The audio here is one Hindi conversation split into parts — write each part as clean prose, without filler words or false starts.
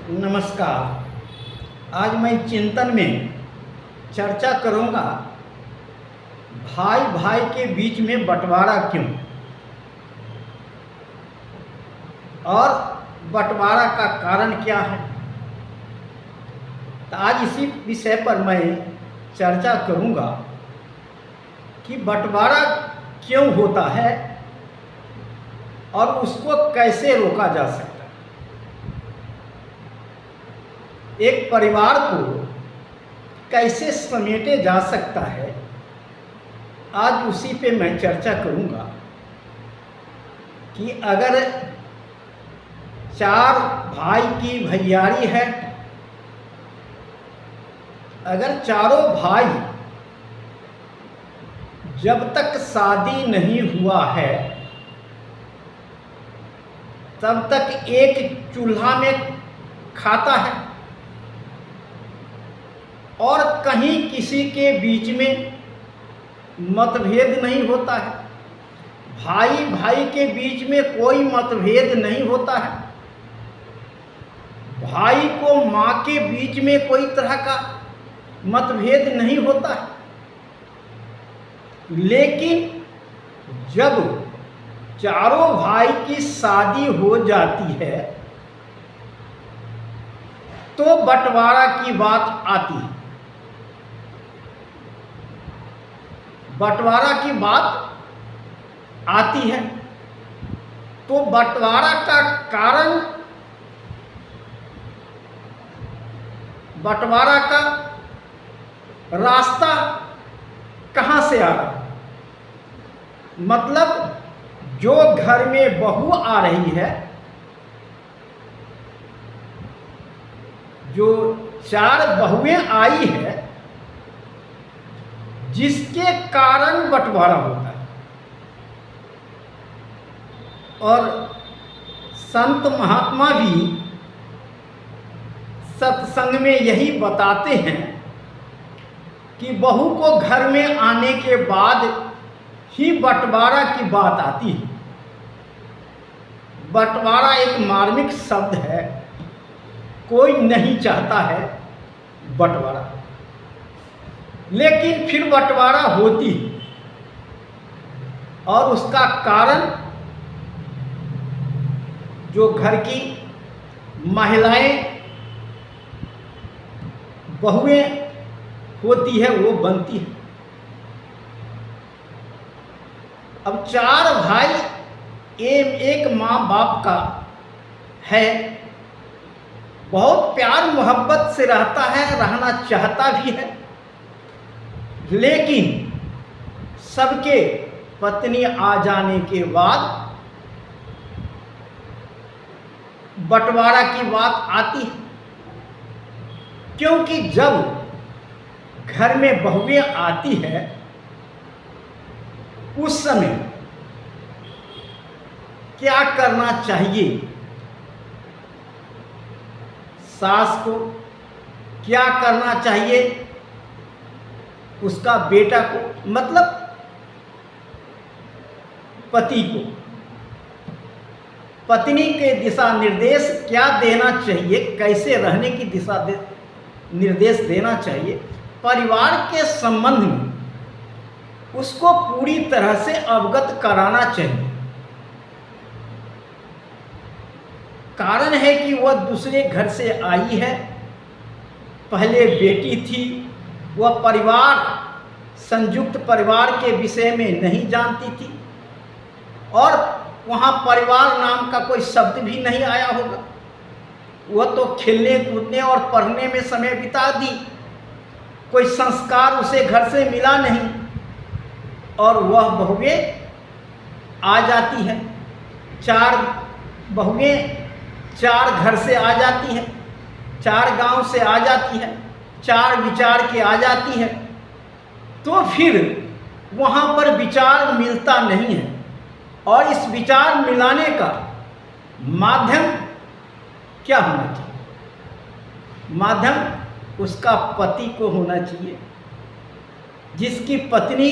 नमस्कार। आज मैं चिंतन में चर्चा करूंगा भाई भाई के बीच में बंटवारा क्यों और बंटवारा का कारण क्या है। तो आज इसी विषय पर मैं चर्चा करूंगा कि बंटवारा क्यों होता है और उसको कैसे रोका जा सकता है। एक परिवार को कैसे समेटे जा सकता है, आज उसी पे मैं चर्चा करूंगा कि अगर 4 भाई की भैयारी है, अगर चारों भाई जब तक शादी नहीं हुआ है तब तक एक चूल्हा में खाता है और कहीं किसी के बीच में मतभेद नहीं होता है, भाई भाई के बीच में कोई मतभेद नहीं होता है, भाई को माँ के बीच में कोई तरह का मतभेद नहीं होता है। लेकिन जब चारों भाई की शादी हो जाती है तो बंटवारा की बात आती है। बंटवारा की बात आती है तो बंटवारा का कारण, बंटवारा का रास्ता कहाँ से आ रहा है। मतलब जो घर में बहू आ रही है, जो 4 बहुएं आई है, जिसके कारण बंटवारा होता है। और संत महात्मा भी सत्संग में यही बताते हैं कि बहू को घर में आने के बाद ही बंटवारा की बात आती है। बंटवारा एक मार्मिक शब्द है, कोई नहीं चाहता है बंटवारा, लेकिन फिर बंटवारा होती है। और उसका कारण जो घर की महिलाएं बहुएं होती है वो बनती है। अब 4 भाई एक माँ बाप का है, बहुत प्यार मोहब्बत से रहता है, रहना चाहता भी है, लेकिन सबके पत्नी आ जाने के बाद बंटवारा की बात आती है। क्योंकि जब घर में बहुएं आती है उस समय क्या करना चाहिए, सास को क्या करना चाहिए, उसका बेटा को, मतलब पति को, पत्नी के दिशा निर्देश क्या देना चाहिए, कैसे रहने की दिशा निर्देश देना चाहिए, परिवार के संबंध में उसको पूरी तरह से अवगत कराना चाहिए। कारण है कि वह दूसरे घर से आई है, पहले बेटी थी, वह परिवार, संयुक्त परिवार के विषय में नहीं जानती थी और वहाँ परिवार नाम का कोई शब्द भी नहीं आया होगा। वह तो खेलने कूदने और पढ़ने में समय बिता दी, कोई संस्कार उसे घर से मिला नहीं, और वह बहुएं आ जाती है। 4 बहुएं 4 घर से आ जाती है, 4 गांव से आ जाती है, 4 विचार की आ जाती है, तो फिर वहाँ पर विचार मिलता नहीं है। और इस विचार मिलाने का माध्यम क्या होना चाहिए? माध्यम उसका पति को होना चाहिए। जिसकी पत्नी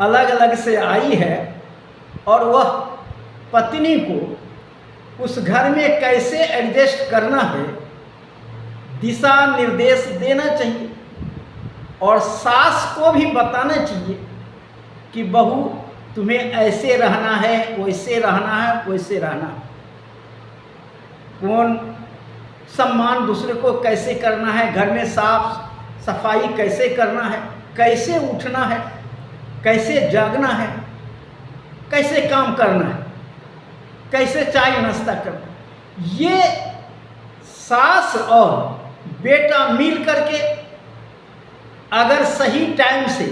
अलग अलग से आई है और वह पत्नी को उस घर में कैसे एडजस्ट करना है दिशा निर्देश देना चाहिए और सास को भी बताना चाहिए कि बहू तुम्हें ऐसे रहना है, वैसे रहना है, वैसे रहना है। कौन सम्मान दूसरे को कैसे करना है, घर में साफ सफाई कैसे करना है, कैसे उठना है, कैसे जागना है, कैसे काम करना है, कैसे चाय नाश्ता करना है। ये सास और बेटा मिल करके अगर सही टाइम से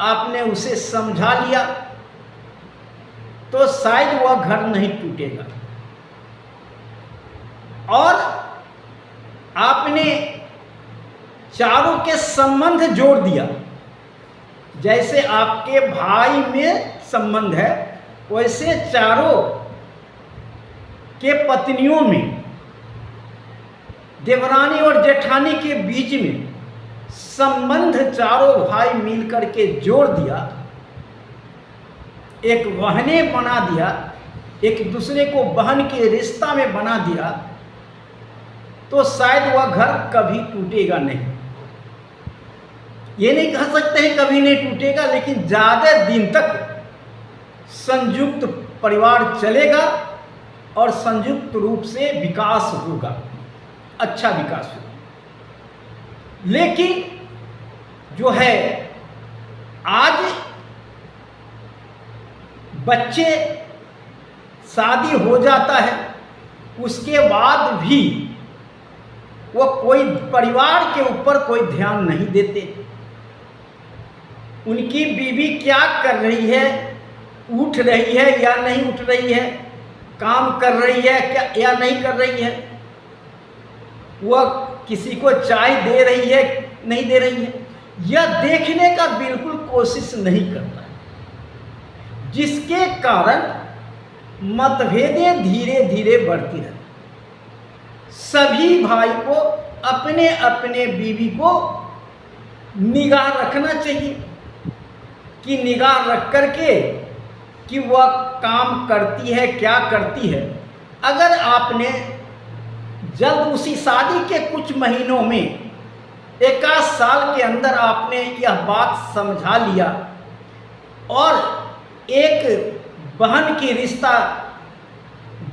आपने उसे समझा लिया तो शायद वह घर नहीं टूटेगा। और आपने चारों के संबंध जोड़ दिया। जैसे आपके भाई में संबंध है वैसे चारों के पत्नियों में, देवरानी और जेठानी के बीच में संबंध चारों भाई मिलकर के जोड़ दिया, एक बहने बना दिया, एक दूसरे को बहन के रिश्ता में बना दिया, तो शायद वह घर कभी टूटेगा नहीं। ये नहीं कह सकते हैं कभी नहीं टूटेगा, लेकिन ज़्यादा दिन तक संयुक्त परिवार चलेगा और संयुक्त रूप से विकास होगा, अच्छा विकास होगा। लेकिन जो है आज बच्चे शादी हो जाता है, उसके बाद भी वो कोई परिवार के ऊपर कोई ध्यान नहीं देते। उनकी बीवी क्या कर रही है, उठ रही है या नहीं उठ रही है, काम कर रही है क्या या नहीं कर रही है, वह किसी को चाय दे रही है नहीं दे रही है, यह देखने का बिल्कुल कोशिश नहीं करता, जिसके कारण मतभेदें धीरे धीरे बढ़ती रहती। सभी भाई को अपने अपने बीवी को निगाह रखना चाहिए कि निगाह रख करके कि वह काम करती है क्या करती है। अगर आपने जल्द उसी शादी के कुछ महीनों में, एक आध साल के अंदर आपने यह बात समझा लिया और एक बहन की रिश्ता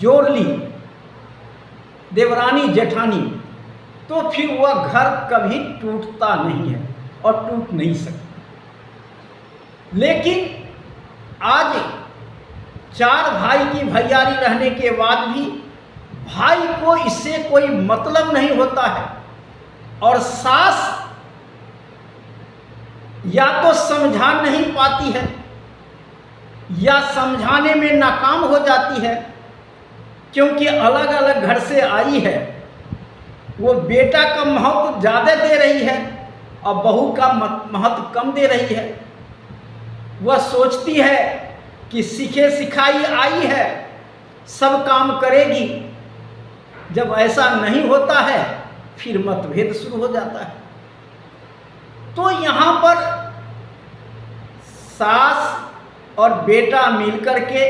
जोड़ ली, देवरानी जेठानी, तो फिर वह घर कभी टूटता नहीं है और टूट नहीं सकता। लेकिन आज चार भाई की भैयारी रहने के बाद भी भाई को इससे कोई मतलब नहीं होता है और सास या तो समझा नहीं पाती है या समझाने में नाकाम हो जाती है, क्योंकि अलग अलग घर से आई है। वो बेटा का महत्व ज़्यादा दे रही है और बहू का महत्व कम दे रही है। वह सोचती है कि सीखे सिखाई आई है, सब काम करेगी। जब ऐसा नहीं होता है फिर मतभेद शुरू हो जाता है। तो यहाँ पर सास और बेटा मिलकर के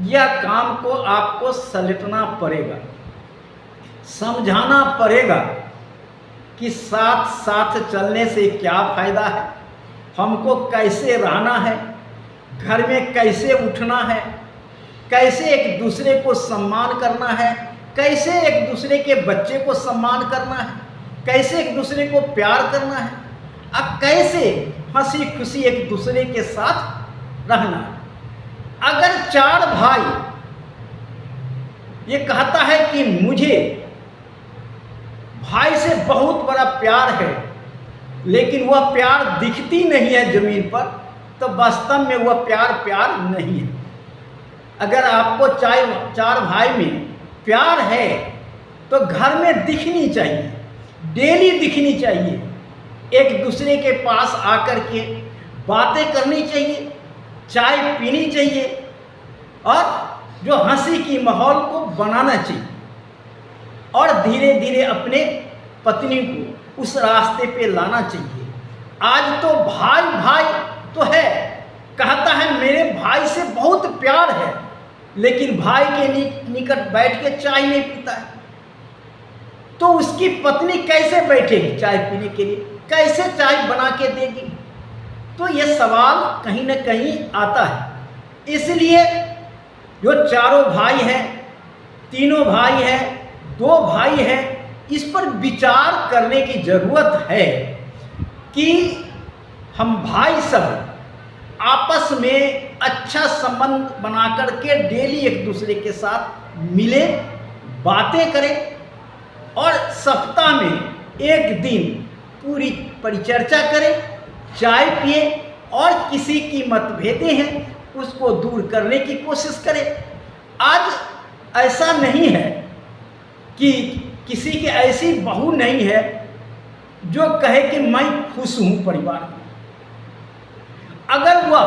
यह काम को आपको समेटना पड़ेगा, समझाना पड़ेगा कि साथ साथ चलने से क्या फ़ायदा है, हमको कैसे रहना है, घर में कैसे उठना है, कैसे एक दूसरे को सम्मान करना है, कैसे एक दूसरे के बच्चे को सम्मान करना है, कैसे एक दूसरे को प्यार करना है, अब कैसे हंसी खुशी एक दूसरे के साथ रहना है। अगर चार भाई ये कहता है कि मुझे भाई से बहुत बड़ा प्यार है, लेकिन वह प्यार दिखती नहीं है जमीन पर, तो वास्तव में वह प्यार नहीं है। अगर आपको चार भाई में प्यार है तो घर में दिखनी चाहिए, डेली दिखनी चाहिए, एक दूसरे के पास आकर के बातें करनी चाहिए, चाय पीनी चाहिए और जो हंसी की माहौल को बनाना चाहिए और धीरे धीरे अपने पत्नी को उस रास्ते पे लाना चाहिए। आज तो भाई तो है, कहता है मेरे भाई से बहुत प्यार है, लेकिन भाई के निकट बैठ के चाय नहीं पीता है। तो उसकी पत्नी कैसे बैठेगी चाय पीने के लिए, कैसे चाय बना के देगी? तो यह सवाल कहीं ना कहीं आता है। इसलिए जो चारों भाई हैं, तीनों भाई हैं, दो भाई हैं, इस पर विचार करने की ज़रूरत है कि हम भाई सब आपस में अच्छा संबंध बना करके डेली एक दूसरे के साथ मिले, बातें करें और सप्ताह में एक दिन पूरी परिचर्चा करें, चाय पिए और किसी की मतभेदें हैं उसको दूर करने की कोशिश करें। आज ऐसा नहीं है कि किसी की ऐसी बहू नहीं है जो कहे कि मैं खुश हूं परिवार में। अगर वह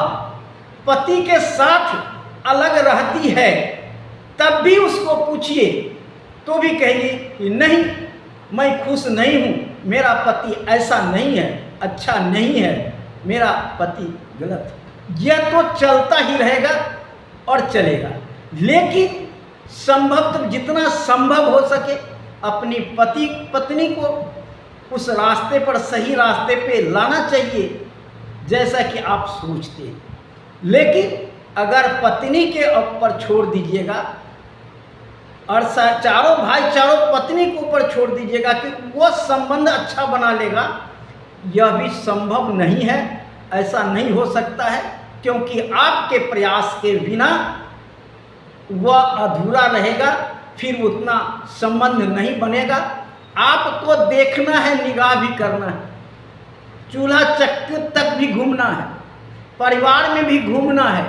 पति के साथ अलग रहती है तब भी उसको पूछिए तो भी कहेगी कि नहीं, मैं खुश नहीं हूँ, मेरा पति ऐसा नहीं है, अच्छा नहीं है, मेरा पति गलत है। यह तो चलता ही रहेगा और चलेगा। लेकिन संभव जितना संभव हो सके अपनी पत्नी को उस रास्ते पर, सही रास्ते पे लाना चाहिए जैसा कि आप सोचते हैं। लेकिन अगर पत्नी के ऊपर छोड़ दीजिएगा और चारों भाई चारों पत्नी के ऊपर छोड़ दीजिएगा कि वो संबंध अच्छा बना लेगा, यह भी संभव नहीं है। ऐसा नहीं हो सकता है, क्योंकि आपके प्रयास के बिना वह अधूरा रहेगा, फिर उतना संबंध नहीं बनेगा। आपको देखना है, निगाह भी करना है, चूल्हा चक्की तक भी घूमना है, परिवार में भी घूमना है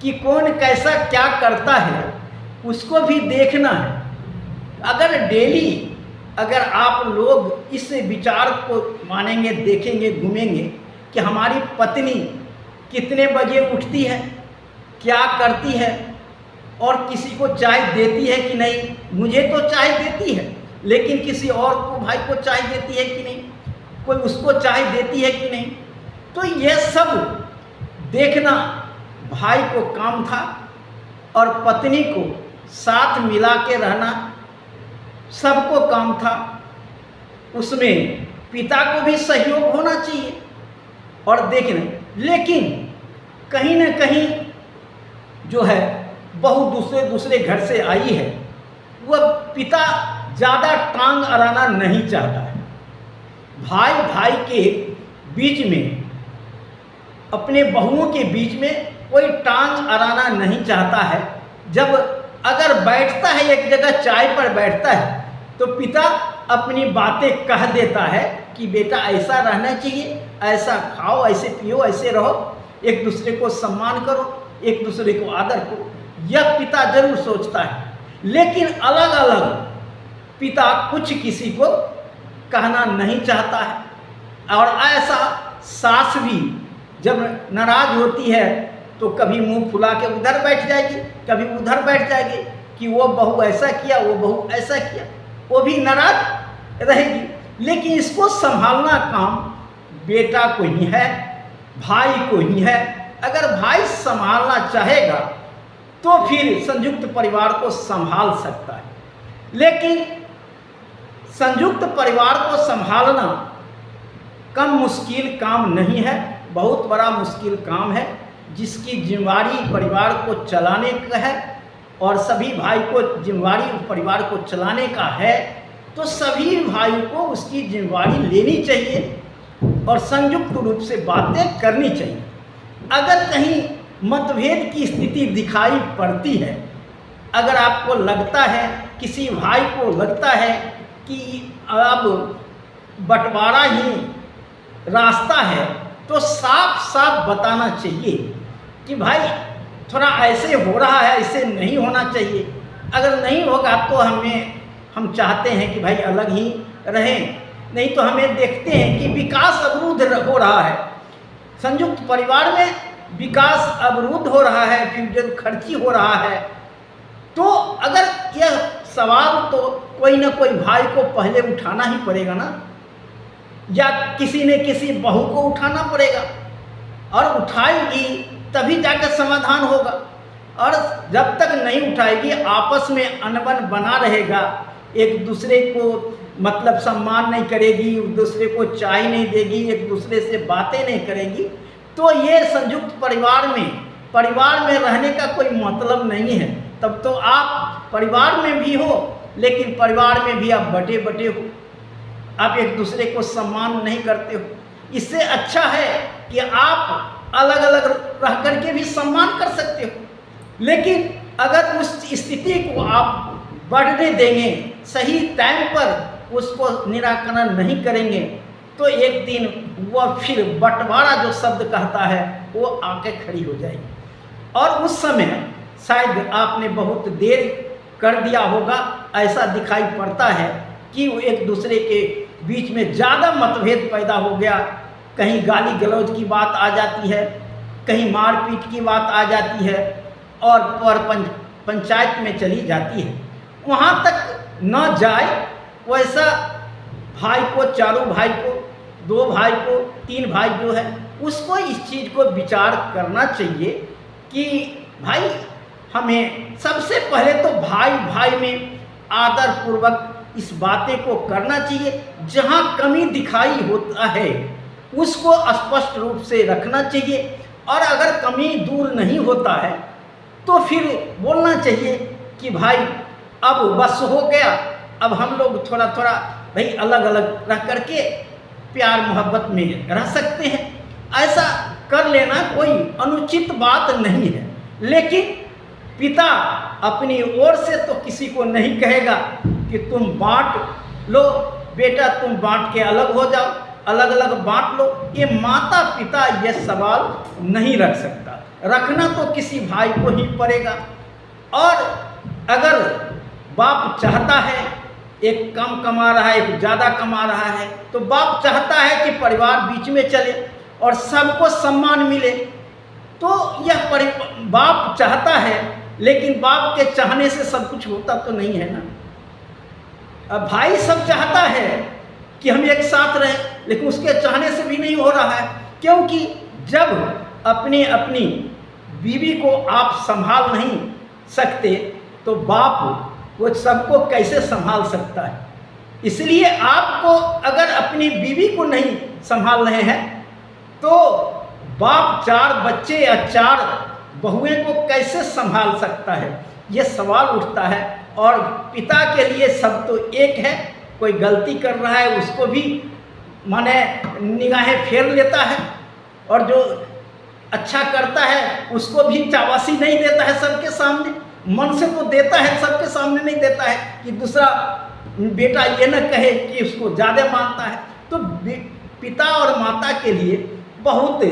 कि कौन कैसा क्या करता है, उसको भी देखना है। अगर डेली अगर आप लोग इस विचार को मानेंगे, देखेंगे, घूमेंगे कि हमारी पत्नी कितने बजे उठती है, क्या करती है और किसी को चाय देती है कि नहीं, मुझे तो चाय देती है लेकिन किसी और को भाई को चाय देती है कि नहीं, कोई उसको चाय देती है कि नहीं, तो यह सब देखना भाई को काम था और पत्नी को साथ मिला के रहना सबको काम था। उसमें पिता को भी सहयोग होना चाहिए और देखना। लेकिन कहीं ना कहीं जो है बहू दूसरे घर से आई है, वह पिता ज़्यादा टांग अड़ाना नहीं चाहता है। भाई भाई के बीच में, अपने बहुओं के बीच में कोई टांग अड़ाना नहीं चाहता है। जब अगर बैठता है एक जगह चाय पर बैठता है तो पिता अपनी बातें कह देता है कि बेटा ऐसा रहना चाहिए, ऐसा खाओ, ऐसे पियो, ऐसे रहो, एक दूसरे को सम्मान करो, एक दूसरे को आदर करो। यह पिता जरूर सोचता है। लेकिन अलग अलग पिता कुछ किसी को कहना नहीं चाहता है। और ऐसा सास भी जब नाराज होती है तो कभी मुंह फुला के उधर बैठ जाएगी, कभी उधर बैठ जाएगी कि वो बहू ऐसा किया, वो बहू ऐसा किया, वो भी नाराज रहेगी। लेकिन इसको संभालना काम बेटा को ही है, भाई को ही है। अगर भाई संभालना चाहेगा तो फिर संयुक्त परिवार को संभाल सकता है। लेकिन संयुक्त परिवार को संभालना कम मुश्किल काम नहीं है, बहुत बड़ा मुश्किल काम है, जिसकी जिम्मेवारी परिवार को चलाने का है और सभी भाई को जिम्मेवारी परिवार को चलाने का है। तो सभी भाई को उसकी जिम्मेवारी लेनी चाहिए और संयुक्त रूप से बातें करनी चाहिए। अगर कहीं मतभेद की स्थिति दिखाई पड़ती है, अगर आपको लगता है, किसी भाई को लगता है कि अब बंटवारा ही रास्ता है, तो साफ साफ बताना चाहिए कि भाई थोड़ा ऐसे हो रहा है, ऐसे नहीं होना चाहिए। अगर नहीं होगा तो हम चाहते हैं कि भाई अलग ही रहें, नहीं तो हमें देखते हैं कि विकास अवरुद्ध हो रहा है, संयुक्त परिवार में विकास अवरुद्ध हो रहा है, फ्यूजन खर्ची हो रहा है। तो अगर यह सवाल तो कोई ना कोई भाई को पहले उठाना ही पड़ेगा ना, या किसी न किसी बहू को उठाना पड़ेगा, और उठाएगी तभी जाकर समाधान होगा। और जब तक नहीं उठाएगी, आपस में अनबन बना रहेगा, एक दूसरे को मतलब सम्मान नहीं करेगी, एक दूसरे को चाय नहीं देगी, एक दूसरे से बातें नहीं करेगी, तो ये संयुक्त परिवार में रहने का कोई मतलब नहीं है। तब तो आप परिवार में भी हो, लेकिन परिवार में भी आप बटे बटे हो, आप एक दूसरे को सम्मान नहीं करते हो। इससे अच्छा है कि आप अलग अलग रह करके भी सम्मान कर सकते हो। लेकिन अगर उस स्थिति को आप बढ़ने देंगे, सही टाइम पर उसको निराकरण नहीं करेंगे, तो एक दिन वह फिर बंटवारा जो शब्द कहता है वो आके खड़ी हो जाएगी। और उस समय शायद आपने बहुत देर कर दिया होगा, ऐसा दिखाई पड़ता है कि वो एक दूसरे के बीच में ज़्यादा मतभेद पैदा हो गया। कहीं गाली गलौज की बात आ जाती है, कहीं मारपीट की बात आ जाती है, और पर पंचायत में चली जाती है। वहाँ तक न जाए, वैसा भाई को, चारों भाई को, 2 भाई को, 3 भाई जो है उसको इस चीज़ को विचार करना चाहिए कि भाई हमें सबसे पहले तो भाई भाई में आदर पूर्वक इस बातें को करना चाहिए। जहाँ कमी दिखाई होता है उसको स्पष्ट रूप से रखना चाहिए, और अगर कमी दूर नहीं होता है तो फिर बोलना चाहिए कि भाई अब बस हो गया, अब हम लोग थोड़ा थोड़ा भाई अलग अलग रह करके प्यार मोहब्बत में रह सकते हैं। ऐसा कर लेना कोई अनुचित बात नहीं है। लेकिन पिता अपनी ओर से तो किसी को नहीं कहेगा कि तुम बांट लो बेटा, तुम बांट के अलग हो जाओ, अलग अलग बांट लो। ये माता पिता ये सवाल नहीं रख सकता, रखना तो किसी भाई को ही पड़ेगा। और अगर बाप चाहता है एक कम कमा रहा है, एक ज़्यादा कमा रहा है, तो बाप चाहता है कि परिवार बीच में चले और सबको सम्मान मिले। तो यह बाप चाहता है, लेकिन बाप के चाहने से सब कुछ होता तो नहीं है ना। अब भाई सब चाहता है कि हम एक साथ रहें, लेकिन उसके चाहने से भी नहीं हो रहा है, क्योंकि जब अपनी अपनी बीवी को आप संभाल नहीं सकते तो बाप वो सबको कैसे संभाल सकता है। इसलिए आपको अगर अपनी बीवी को नहीं संभाल रहे हैं तो बाप 4 बच्चे या 4 बहुएं को कैसे संभाल सकता है, ये सवाल उठता है। और पिता के लिए सब तो एक है, कोई गलती कर रहा है उसको भी माने निगाहें फेर लेता है, और जो अच्छा करता है उसको भी चावासी नहीं देता है सबके सामने, मन से तो देता है, सबके सामने नहीं देता है कि दूसरा बेटा ये न कहे कि उसको ज़्यादा मानता है। तो पिता और माता के लिए बहुत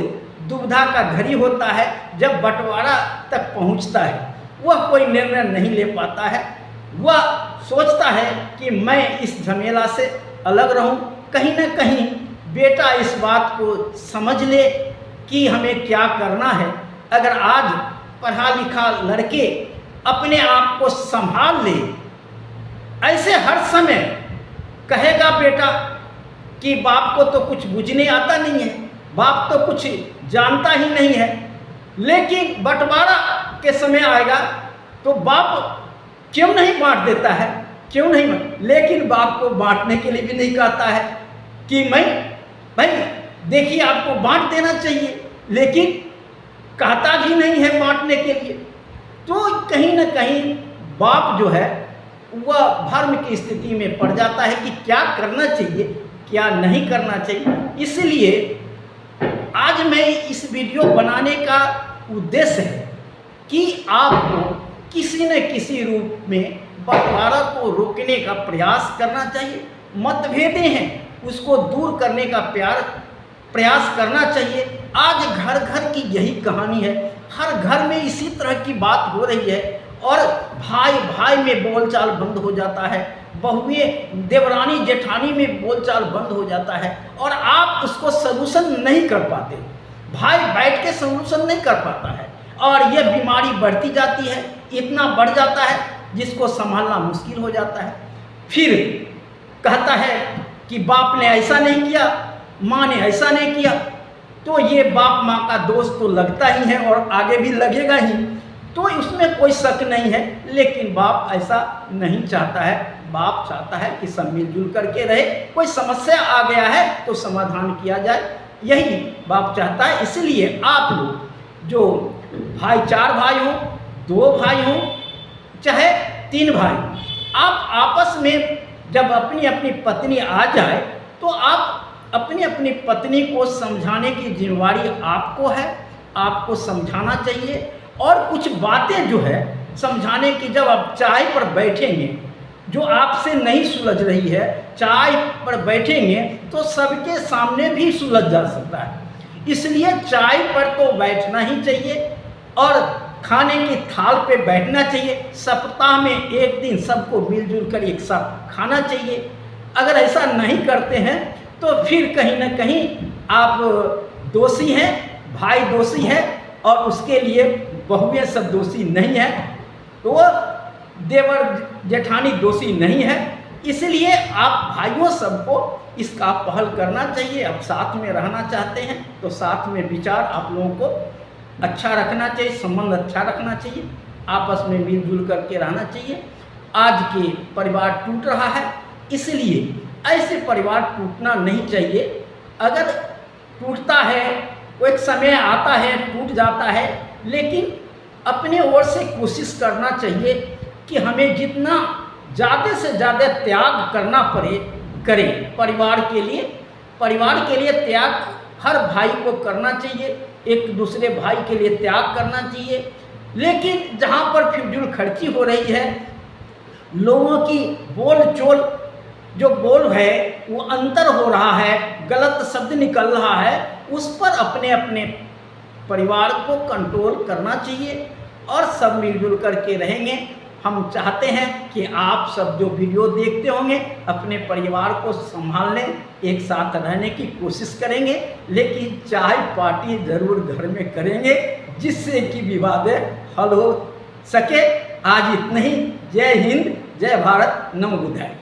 दुविधा का घड़ी होता है जब बंटवारा तक पहुंचता है। वह कोई निर्णय नहीं ले पाता है, वह सोचता है कि मैं इस झमेला से अलग रहूं। कहीं न कहीं बेटा इस बात को समझ ले कि हमें क्या करना है। अगर आज पढ़ा लिखा लड़के अपने आप को संभाल ले, ऐसे हर समय कहेगा बेटा कि बाप को तो कुछ बुझने आता नहीं है, बाप तो कुछ जानता ही नहीं है, लेकिन बंटवारा के समय आएगा तो बाप क्यों नहीं बांट देता है, क्यों नहीं। लेकिन बाप को बांटने के लिए भी नहीं कहता है कि मैं भाई देखिए आपको बांट देना चाहिए, लेकिन कहता भी नहीं है बांटने के लिए। तो कहीं न कहीं बाप जो है वह भ्रम की स्थिति में पड़ जाता है कि क्या करना चाहिए, क्या नहीं करना चाहिए। इसलिए आज मैं इस वीडियो बनाने का उद्देश्य है कि आपको किसी न किसी रूप में बंटवारा को रोकने का प्रयास करना चाहिए। मतभेदें हैं उसको दूर करने का प्रयास करना चाहिए। आज घर घर की यही कहानी है, हर घर में इसी तरह की बात हो रही है, और भाई भाई में बोलचाल बंद हो जाता है, बहुएं देवरानी जेठानी में बोलचाल बंद हो जाता है, और आप उसको सलूशन नहीं कर पाते। भाई बैठ के सलूशन नहीं कर पाता है, और यह बीमारी बढ़ती जाती है, इतना बढ़ जाता है जिसको संभालना मुश्किल हो जाता है। फिर कहता है कि बाप ने ऐसा नहीं किया, माँ ने ऐसा नहीं किया, तो ये बाप माँ का दोष तो लगता ही है और आगे भी लगेगा ही। तो इसमें कोई शक नहीं है। लेकिन बाप ऐसा नहीं चाहता है, बाप चाहता है कि सब मिलजुल करके रहे। कोई समस्या आ गया है तो समाधान किया जाए, यही बाप चाहता है। इसलिए आप लोग जो भाई, 4 भाई हों, 2 भाई हों, चाहे 3 भाई हों, आप आपस में जब अपनी अपनी पत्नी आ जाए तो आप अपनी अपनी पत्नी को समझाने की जिम्मेवारी आपको है, आपको समझाना चाहिए। और कुछ बातें जो है समझाने की, जब आप चाय पर बैठेंगे, जो आपसे नहीं सुलझ रही है, चाय पर बैठेंगे तो सबके सामने भी सुलझ जा सकता है। इसलिए चाय पर तो बैठना ही चाहिए और खाने की थाल पे बैठना चाहिए। सप्ताह में 1 दिन सबको मिलजुल कर एक साथ खाना चाहिए। अगर ऐसा नहीं करते हैं तो फिर कहीं ना कहीं आप दोषी हैं, भाई दोषी है, और उसके लिए बहुएं सब दोषी नहीं है, तो देवर जेठानी दोषी नहीं है। इसलिए आप भाइयों सबको इसका पहल करना चाहिए। अब साथ में रहना चाहते हैं तो साथ में विचार आप लोगों को अच्छा रखना चाहिए, संबंध अच्छा रखना चाहिए, आपस में मिलजुल करके रहना चाहिए। आज के परिवार टूट रहा है, इसलिए ऐसे परिवार टूटना नहीं चाहिए। अगर टूटता है, वो एक समय आता है टूट जाता है, लेकिन अपने ओर से कोशिश करना चाहिए कि हमें जितना ज़्यादा से ज़्यादा त्याग करना पड़े करें परिवार के लिए। परिवार के लिए त्याग हर भाई को करना चाहिए, एक दूसरे भाई के लिए त्याग करना चाहिए। लेकिन जहाँ पर फिजूल खर्ची हो रही है, लोगों की बोल चोल जो बोल है वो अंतर हो रहा है, गलत शब्द निकल रहा है, उस पर अपने अपने परिवार को कंट्रोल करना चाहिए और सब मिलजुल करके रहेंगे। हम चाहते हैं कि आप सब जो वीडियो देखते होंगे अपने परिवार को संभालने, एक साथ रहने की कोशिश करेंगे, लेकिन चाय पार्टी ज़रूर घर में करेंगे जिससे कि विवादें हल हो सके। आज इतना ही। जय हिंद, जय भारत, नमो बुद्धाय।